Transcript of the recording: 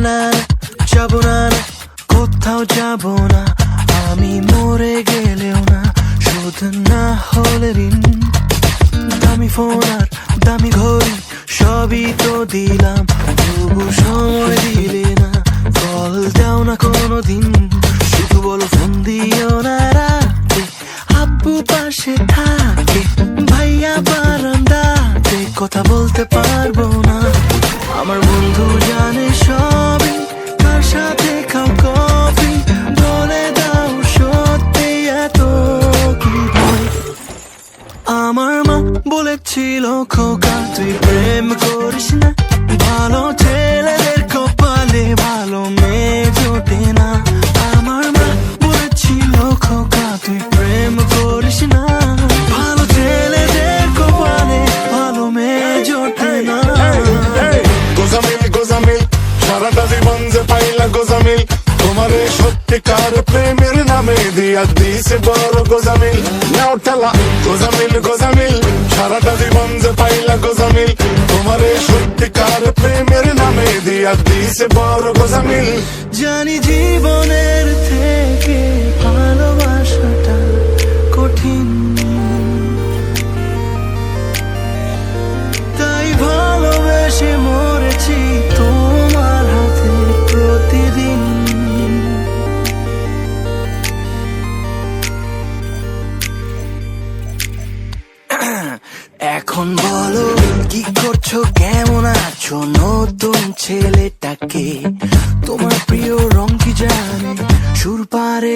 না যাবো না, কোথাও যাবো না, আমি মরে গেলেও না, শোধ না হলে ঋণ। দামি ফোন আর দামি ঘড়ি সবই তো দিলাম, তবু সময় দিলে না, কল দাও না কোনোদিন। শুধু বলো ফোন দিও না রাতে, আব্বু পাশে থাকে, ভাইয়া বারান্দাতে, কথা বলতে পারবো না। আমার বন্ধু জানে সবই, কার সাথে খাও কফি, বলে দাও সত্যি এত কি ভয়। আমার মা বলেছিল খোকা তুই প্রেম করিস না, ভালো ছেলেদের কপালে ভালো মেয়ে জোটে না। আমার মা বলেছিল খোকা তুই প্রেম করিস না, ভালো ছেলেদের কপালে ভালো মেয়ে জোটে না। গোজামিল গোজামিল সারাটা জীবন যে পাইলা গোজামিল, তোমার এই সত্যিকার প্রেমের নামে দিয়া দিছে বড় গোজামিল। নাও ঠেলা গোজামিল গোজামিল সারাটা জীবন যে পাইলা গোজামিল, তোমার এই সত্যিকার প্রেমের নামে দিয়া দিছে বড় গোজামিল। জানি জীবনের থেকে ভালোবাসাটা কঠিন, তাই ভালোবেসে মরেছি তোমার হাতে প্রতিদিন। এখন বলো কি করছো, কেমন আছো নতুন ছেলেটাকে, তোমার প্রিয় রং কি জানে সুর পারে।